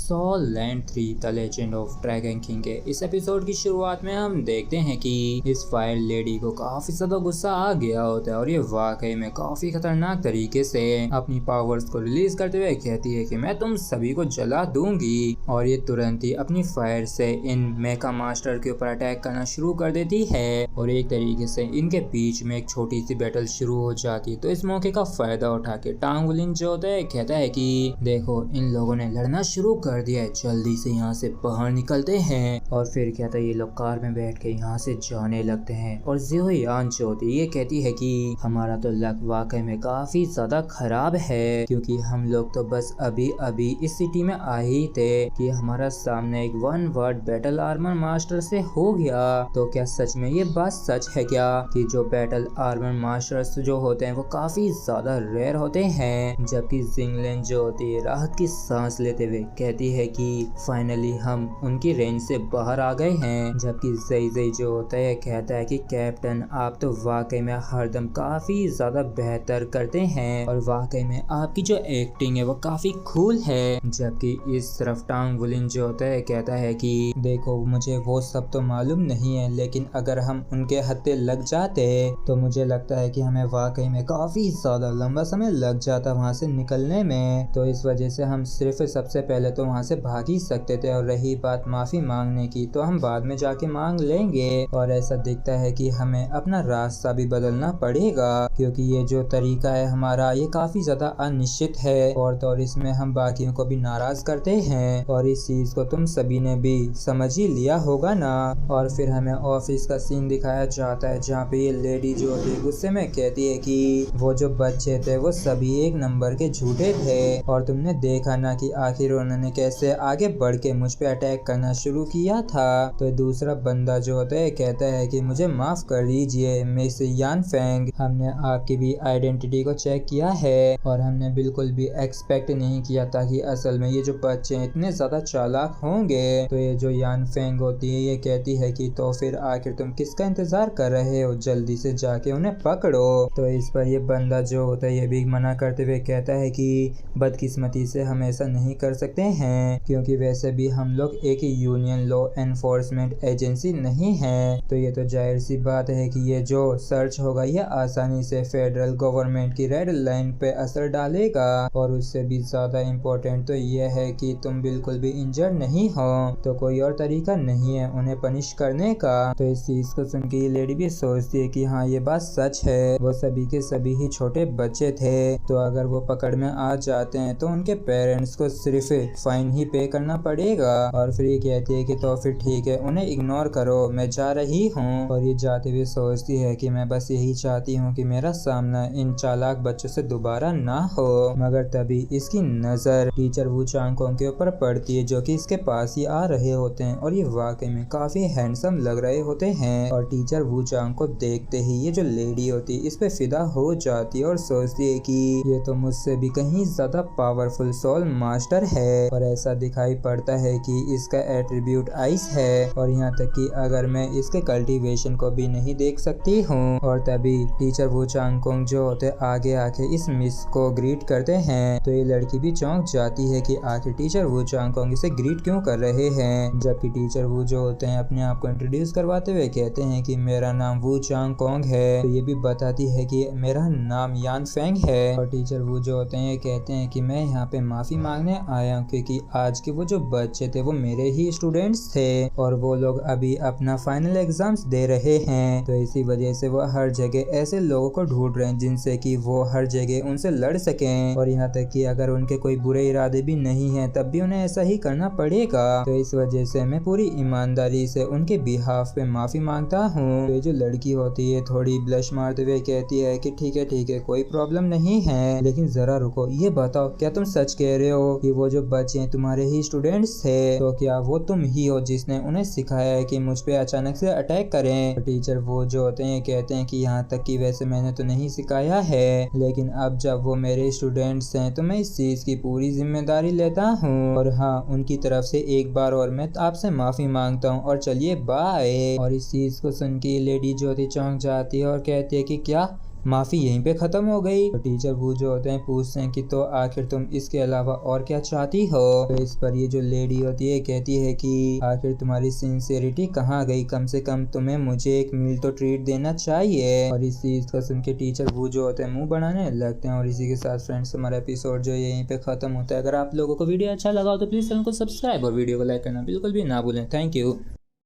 Soul Land 3 the Legend of Dragon King के इस episode की शुरुआत में हम देखते हैं कि इस फायर लेडी को काफी ज्यादा गुस्सा आ गया होता है और ये वाकई में काफी खतरनाक तरीके से अपनी पावर्स को रिलीज करते हुए कहती है कि मैं तुम सभी को जला दूंगी। और ये तुरंत ही अपनी फायर से इन मेका मास्टर के ऊपर अटैक करना शुरू कर देती है और एक तरीके से इनके बीच में एक छोटी सी बैटल शुरू हो जाती है। तो इस मौके का फायदा उठा के टांग वुलिन जो होता है कहता है कि देखो इन लोगों ने लड़ना शुरू कर दिया है, जल्दी से यहाँ से बाहर निकलते हैं। और फिर कहता है ये लोग कार में बैठ के यहाँ से जाने लगते हैं और ज़ियो यान जो होती है ये कहती है कि हमारा तो लक वाकई में काफी ज्यादा खराब है, क्योंकि हम लोग तो बस अभी अभी इस सिटी में आए ही थे कि हमारा सामने एक one word battle armour master से हो गया। तो क्या सच में ये बात सच है क्या कि जो बैटल आर्मर मास्टर्स जो होते हैं वो काफी ज्यादा रेयर होते हैं? जबकि जिंगलिन जो होती है राहत की सांस लेते हुए कहती है कि फाइनली हम उनकी रेंज से बाहर आ गए हैं। जबकि ज़ई ज़ई जो होता है कहता है कि कैप्टन आप तो वाकई में हरदम काफी ज्यादा बेहतर करते हैं और वाकई में आपकी जो एक्टिंग है वो काफी कूल है। जबकि इस तरफ टांग वुलिन जो होता है कहता है कि देखो मुझे वो सब तो मालूम नहीं है, लेकिन अगर हम उनके हत्थे लग जाते तो मुझे लगता है कि हमें वाकई में काफी ज्यादा लंबा समय लग जाता वहाँ से निकलने में। तो इस वजह से हम सिर्फ सबसे पहले तो वहाँ से भाग ही सकते थे और रही बात माफी मांगने की तो हम बाद में जाके मांग लेंगे। और ऐसा दिखता है कि हमें अपना रास्ता भी बदलना पड़ेगा, क्योंकि ये जो तरीका है हमारा ये काफी ज्यादा अनिश्चित है और तो इसमें हम बाकियों को भी नाराज करते हैं और इस चीज को तुम सभी ने भी समझ ही लिया होगा ना। और फिर हमें ऑफिस का सीन दिखाया जाता है जहाँ पे ये लेडी जो होती है गुस्से में कहती है कि वो जो बच्चे थे वो सभी एक नंबर के झूठे थे और तुमने देखा ना कि आखिर उन्होंने कैसे आगे बढ़ के मुझ पे अटैक करना शुरू किया था। तो दूसरा बंदा जो होता है कहता है कि मुझे माफ कर दीजिए मिस यान फेंग, हमने आपकी भी आइडेंटिटी को चेक किया है और हमने बिल्कुल भी एक्सपेक्ट नहीं किया था कि असल में ये जो बच्चे इतने ज्यादा चालाक होंगे। तो ये जो यान फेंग होती है ये कहती है कि तो फिर आखिर तुम किसका इंतजार कर रहे हो, जल्दी से जाके उन्हें पकड़ो। तो इस पर ये बंदा जो होता है ये भी मना करते हुए कहता है कि बदकिस्मती से हम ऐसा नहीं कर सकते हैं, क्योंकि वैसे भी हम लोग एक यूनियन लॉ एनफोर्समेंट एजेंसी नहीं है। तो ये तो जाहिर सी बात है कि ये जो सर्च होगा ये आसानी से फेडरल गवर्नमेंट की रेड लाइन पे असर डालेगा। और उससे भी ज्यादा इम्पोर्टेंट तो ये है कि तुम बिल्कुल भी इंजर्ड नहीं हो, तो कोई और तरीका नहीं है उन्हें पनिश करने का। तो इस चीज को सुन के ये लेडी भी सोचती है कि हाँ ये बात सच है, वो सभी के सभी ही छोटे बच्चे थे, तो अगर वो पकड़ में आ जाते हैं तो उनके पेरेंट्स को सिर्फ फाइन ही पे करना पड़ेगा। और फिर ये कहती है कि तो फिर ठीक है उन्हें इग्नोर करो, मैं जा रही हूँ। और ये जाते हुए सोचती है कि मैं बस यही चाहती हूँ कि मेरा सामना इन चालाक बच्चों से दोबारा ना हो। मगर तभी इसकी नजर टीचर वू चांगकोंग के ऊपर पड़ती है जो कि इसके पास ही आ रहे होते हैं और ये वाकई में काफी हैंडसम लग रहे होते हैं। और टीचर वू चांग को देखते ही ये जो लेडी होती है इस पे फिदा हो जाती है और सोचती है कि ये तो मुझसे भी कहीं ज्यादा पावरफुल सोल मास्टर है। और ऐसा दिखाई पड़ता है कि इसका एट्रीब्यूट आइस है और यहाँ तक कि अगर मैं इसके कल्टीवेशन को भी नहीं देख सकती हूँ। और तभी टीचर वू चांगकोंग जो होते आगे आके इस मिस को ग्रीट करते हैं। तो ये लड़की भी चौंक जाती है कि आखिर टीचर वू चांगकोंग इसे ग्रीट क्यों कर रहे हैं। जबकि टीचर वू जो होते हैं अपने आप को इंट्रोड्यूस करवाते हुए कहते हैं कि मेरा नाम वू चांगकोंग है। तो ये भी बताती है कि मेरा नाम यान फेंग है। और टीचर वू जो होते हैं कहते हैं कि मैं यहाँ पे माफी मांगने आया हूँ क्योंकि आज के वो जो बच्चे थे वो मेरे ही स्टूडेंट्स थे और वो लोग अभी अपना फाइनल एग्जाम्स दे रहे हैं। तो इसी वजह से वो हर जगह ऐसे लोगों को ढूंढ रहे हैं जिनसे कि वो हर जगह उनसे लड़ सकें। और यहाँ तक कि अगर उनके कोई बुरे इरादे भी नहीं है तब भी उन्हें ऐसा ही करना पड़ेगा। तो इस वजह से मैं पूरी ईमानदारी से उनके बिहाफ पे माफी मांगता हूँ। तो ये जो लड़की होती है थोड़ी ब्लश मारते हुए कहती है कि ठीक है कोई प्रॉब्लम नहीं है, लेकिन जरा रुको, ये बताओ क्या तुम सच कह रहे हो कि वो जो बच्चे हैं तुम्हारे ही स्टूडेंट्स थे? तो क्या वो तुम ही हो जिसने उन्हें सिखाया है कि मुझ पे अचानक से अटैक करें? तो टीचर वो जो होते हैं कहते हैं कि यहाँ तक कि वैसे मैंने तो नहीं सिखाया है, लेकिन अब जब वो मेरे स्टूडेंट्स हैं तो मैं इस चीज की पूरी जिम्मेदारी लेता हूँ और हाँ उनकी तरफ से एक बार और मैं आपसे माफी मांगता हूँ और चलिए बाय। और इस चीज को सुन के लेडी जो होती चौंक जाती है और कहती है कि क्या माफी यहीं पे खत्म हो गई। तो टीचर वो जो होते हैं पूछते हैं कि तो आखिर तुम इसके अलावा और क्या चाहती हो। तो इस पर ये जो लेडी होती है कहती है कि आखिर तुम्हारी सिंसियरिटी कहाँ गई, कम से कम तुम्हें मुझे एक मील तो ट्रीट देना चाहिए। और इस चीज का सुन के टीचर वो जो होते हैं मुंह बनाने लगते हैं। और इसी के साथ फ्रेंड्स हमारा एपिसोड जो यहीं पे खत्म होता है। अगर आप लोगों को वीडियो अच्छा लगा हो तो प्लीज चैनल को सब्सक्राइब और वीडियो को लाइक करना बिल्कुल भी ना भूलें। Thank you.